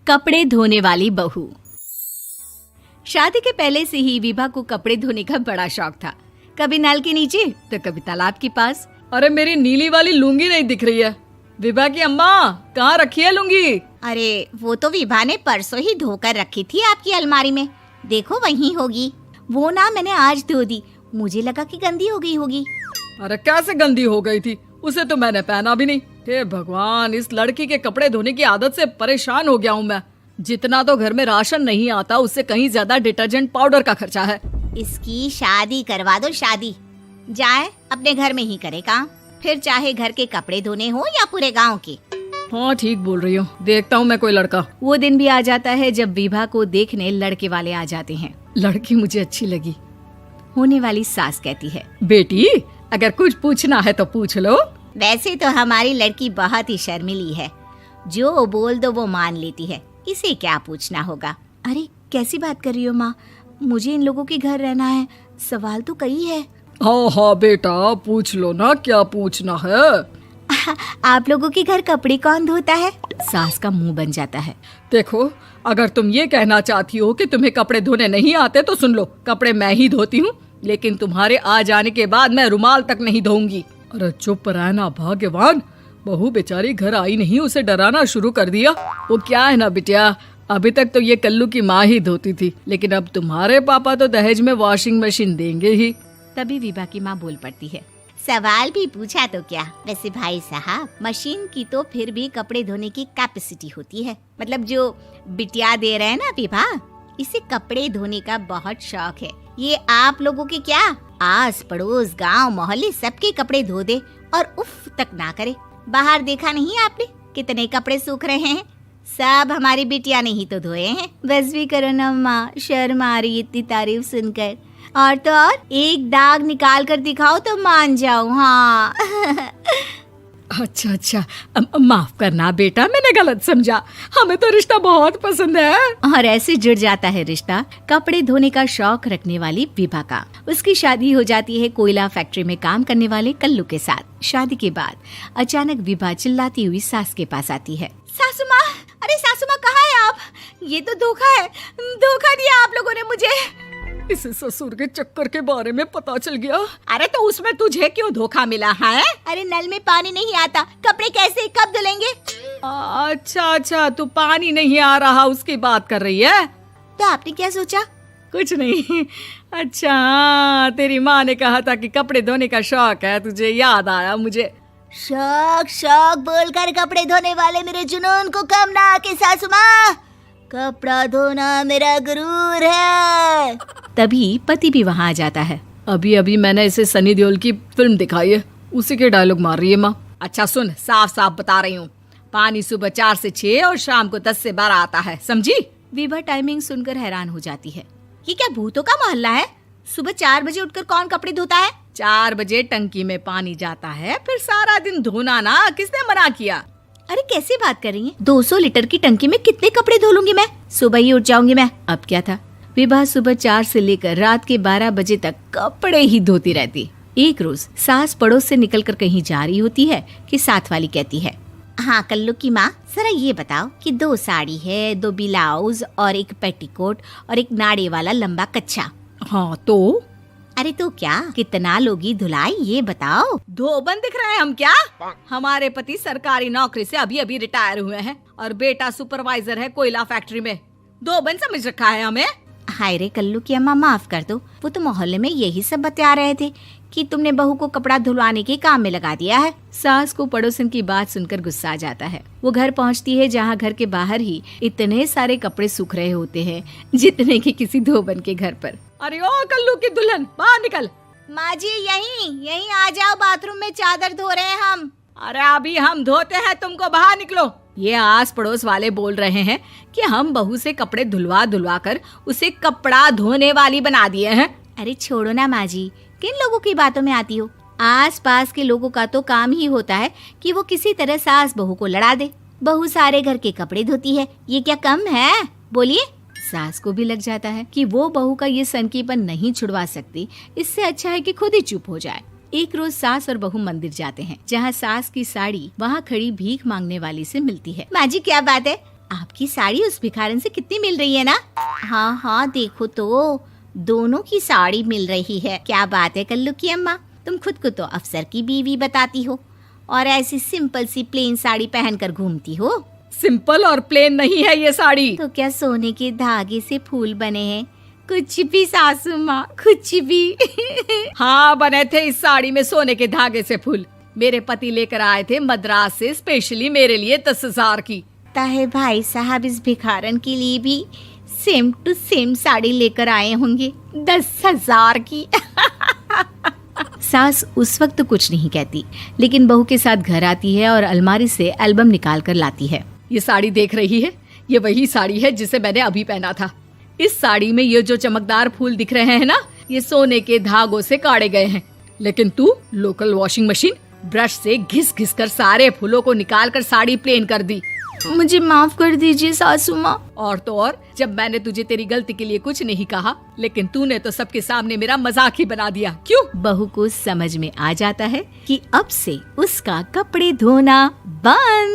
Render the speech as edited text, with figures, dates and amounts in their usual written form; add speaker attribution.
Speaker 1: कपड़े धोने वाली बहू। शादी के पहले से ही विभा को कपड़े धोने का बड़ा शौक था। कभी नल के नीचे तो कभी तालाब के पास।
Speaker 2: अरे मेरी नीली वाली लुंगी नहीं दिख रही है। विभा की अम्मा, कहाँ रखी है लुंगी?
Speaker 3: अरे वो तो विभा ने परसों ही धोकर रखी थी आपकी अलमारी में, देखो वहीं होगी। वो ना मैंने आज धो दी, मुझे लगा कि गंदी हो गई होगी।
Speaker 2: अरे कैसे गंदी हो गई थी? उसे तो मैंने पहना भी नहीं। हे भगवान, इस लड़की के कपड़े धोने की आदत से परेशान हो गया हूँ मैं। जितना तो घर में राशन नहीं आता, उससे कहीं ज्यादा डिटर्जेंट पाउडर का खर्चा है।
Speaker 3: इसकी शादी करवा दो, शादी जाए अपने घर में ही करे काम, फिर चाहे घर के कपड़े धोने हो या पूरे गांव के।
Speaker 2: हाँ ठीक बोल रही हूँ, देखता हूँ मैं कोई लड़का।
Speaker 1: वो दिन भी आ जाता है जब विभा को देखने लड़के वाले आ जाते हैं।
Speaker 2: लड़की मुझे अच्छी लगी।
Speaker 1: होने वाली सास कहती है,
Speaker 2: बेटी अगर कुछ पूछना है तो पूछ लो।
Speaker 3: वैसे तो हमारी लड़की बहुत ही शर्मीली है, जो बोल दो वो मान लेती है, इसे क्या पूछना होगा।
Speaker 1: अरे कैसी बात कर रही हो माँ, मुझे इन लोगों के घर रहना है, सवाल तो कई है।
Speaker 2: हाँ हाँ बेटा, पूछ लो ना, क्या पूछना है।
Speaker 1: आप लोगों के घर कपड़े कौन धोता है? सास का मुंह बन जाता है।
Speaker 2: देखो, अगर तुम ये कहना चाहती हो कि तुम्हें कपड़े धोने नहीं आते तो सुन लो, कपड़े मैं ही धोती हूँ, लेकिन तुम्हारे आ जाने के बाद मैं रुमाल तक नहीं धोऊंगी। अरे चुप रहना भाग्यवान, बहू बेचारी घर आई नहीं, उसे डराना शुरू कर दिया। वो क्या है ना बिटिया, अभी तक तो ये कल्लू की माँ ही धोती थी, लेकिन अब तुम्हारे पापा तो दहेज में वॉशिंग मशीन देंगे ही।
Speaker 1: तभी विभा की माँ बोल पड़ती है,
Speaker 3: सवाल भी पूछा तो क्या। वैसे भाई साहब, मशीन की तो फिर भी कपड़े धोने की कैपेसिटी होती है। मतलब जो बिटिया दे रहे हैं ना विभा, इसे कपड़े धोने का बहुत शौक है। ये आप लोगों के क्या, आस पड़ोस गांव मोहल्ले सबके कपड़े धो दे और उफ तक ना करे। बाहर देखा नहीं आपने कितने कपड़े सूख रहे हैं? सब हमारी बिटिया ने ही तो धोए हैं।
Speaker 1: बस भी करो ना माँ, शर्म आ रही इतनी तारीफ सुनकर। और तो और एक दाग निकाल कर दिखाओ तो मान जाऊं। हाँ
Speaker 2: अच्छा, माफ करना बेटा, मैंने गलत समझा। हमें तो रिश्ता बहुत पसंद है।
Speaker 1: और ऐसे जुड़ जाता है रिश्ता कपड़े धोने का शौक रखने वाली विभा का। उसकी शादी हो जाती है कोयला फैक्ट्री में काम करने वाले कल्लू के साथ। शादी के बाद अचानक विभा चिल्लाती हुई सास के पास आती है।
Speaker 3: सासू माँ, अरे सासू माँ कहाँ है आप? ये तो धोखा है, धोखा दिया आप लोगों ने मुझे।
Speaker 2: इसे ससुर के चक्कर के बारे में पता चल गया।
Speaker 3: अरे तो उसमें तुझे क्यों धोखा मिला है? अरे नल में पानी नहीं आता, कपड़े कैसे कब धुलेंगे?
Speaker 2: अच्छा, तू पानी नहीं आ रहा उसकी बात कर रही है।
Speaker 3: तो आपने क्या सोचा?
Speaker 2: कुछ नहीं। अच्छा, तेरी माँ ने कहा था कि कपड़े धोने का शौक है तुझे, याद आया मुझे।
Speaker 3: शौक बोलकर कपड़े धोने वाले मेरे जुनून को कम ना आके सासू माँ, कपड़ा धोना मेरा गुरूर है।
Speaker 1: तभी पति भी वहाँ आ जाता है।
Speaker 2: अभी मैंने इसे सनी देओल की फिल्म दिखाई है, उसी के डायलॉग मार रही है माँ। अच्छा सुन, साफ साफ बता रही हूँ, पानी सुबह 4 से 6 और शाम को 10 से 12 आता है, समझी?
Speaker 1: विभा टाइमिंग सुनकर हैरान हो जाती है।
Speaker 3: ये क्या भूतों का मोहल्ला है? सुबह 4 बजे उठकर कौन कपड़े धोता है?
Speaker 2: 4 बजे टंकी में पानी जाता है, फिर सारा दिन धोना ना, किसने मना किया?
Speaker 1: अरे कैसी बात कर रही हैं? 200 लीटर की टंकी में कितने कपड़े धो लूंगी मैं? सुबह ही उठ जाऊंगी मैं। अब क्या था, विभा सुबह 4 से लेकर रात के 12 बजे तक कपड़े ही धोती रहती। एक रोज सास पड़ोस से निकलकर कहीं जा रही होती है कि साथ वाली कहती है,
Speaker 3: हाँ कल्लू की माँ, जरा ये बताओ कि 2 साड़ी है, 2 ब्लाउज और एक पेटीकोट और एक नाड़े वाला लंबा कच्छा।
Speaker 2: हाँ तो?
Speaker 3: अरे तो क्या, कितना लोगी धुलाई ये बताओ।
Speaker 2: धोबन दिख रहे हैं हम क्या? हमारे पति सरकारी नौकरी से अभी रिटायर हुए हैं और बेटा सुपरवाइजर है कोयला फैक्ट्री में। धोबन समझ रखा है हमें?
Speaker 3: हाय रे कल्लू की अम्मा, माफ कर दो, वो तो मोहल्ले में यही सब बता रहे थे कि तुमने बहू को कपड़ा धुलवाने के काम में लगा दिया है।
Speaker 1: सास को पड़ोसन की बात सुनकर गुस्सा आ जाता है। वो घर पहुंचती है जहां घर के बाहर ही इतने सारे कपड़े सूख रहे होते हैं जितने कि किसी धोबन के घर पर।
Speaker 2: अरे ओ कल्लू की दुल्हन, बाहर निकल।
Speaker 3: माँ जी यहीं आ जाओ, बाथरूम में चादर धो रहे हैं हम।
Speaker 2: अरे अभी हम धोते हैं, तुमको बाहर निकलो। ये आस पड़ोस वाले बोल रहे हैं कि हम बहू से कपड़े धुलवा कर उसे कपड़ा धोने वाली बना दिए हैं।
Speaker 1: अरे छोड़ो ना माँ जी, किन लोगों की बातों में आती हो? आस पास के लोगों का तो काम ही होता है कि वो किसी तरह सास बहू को लड़ा दे। बहू सारे घर के कपड़े धोती है, ये क्या कम है? बोलिए। सास को भी लग जाता है कि वो बहू का ये सनकीपन नहीं छुड़वा सकती, इससे अच्छा है कि खुद ही चुप हो जाए। एक रोज सास और बहू मंदिर जाते हैं, जहाँ सास की साड़ी वहाँ खड़ी भीख मांगने वाली से मिलती है।
Speaker 3: माँ जी क्या बात है, आपकी साड़ी उस भिखारन से कितनी मिल रही है ना? हाँ हाँ देखो तो, दोनों की साड़ी मिल रही है। क्या बात है कल्लू की अम्मा, तुम खुद को तो अफसर की बीवी बताती हो और ऐसी सिंपल सी प्लेन साड़ी पहनकर घूमती हो।
Speaker 2: सिंपल और प्लेन नहीं है ये साड़ी।
Speaker 3: तो क्या सोने के धागे से फूल बने हैं? कुछ भी सासू माँ, कुछ भी।
Speaker 2: हाँ बने थे इस साड़ी में सोने के धागे से फूल। मेरे पति लेकर आए थे मद्रास से स्पेशली मेरे लिए 10,000 की।
Speaker 3: ताहे भाई साहब इस भिखारन के लिए भी सेम टू सेम साड़ी लेकर आए होंगे 10,000 की।
Speaker 1: सास उस वक्त तो कुछ नहीं कहती, लेकिन बहू के साथ घर आती है और अलमारी से एल्बम निकाल कर लाती है।
Speaker 2: ये साड़ी देख रही है, ये वही साड़ी है जिसे मैंने अभी पहना था। इस साड़ी में ये जो चमकदार फूल दिख रहे हैं ना, ये सोने के धागों से काढ़े गए हैं। लेकिन तू लोकल वॉशिंग मशीन ब्रश से घिस घिस कर सारे फूलों को निकाल कर साड़ी प्लेन कर दी।
Speaker 1: मुझे माफ कर दीजिए सासू माँ।
Speaker 2: और तो और, जब मैंने तुझे तेरी गलती के लिए कुछ नहीं कहा, लेकिन तूने तो सबके सामने मेरा मजाक ही बना दिया। क्यों?
Speaker 1: बहू को समझ में आ जाता है कि अब से उसका कपड़े धोना बंद।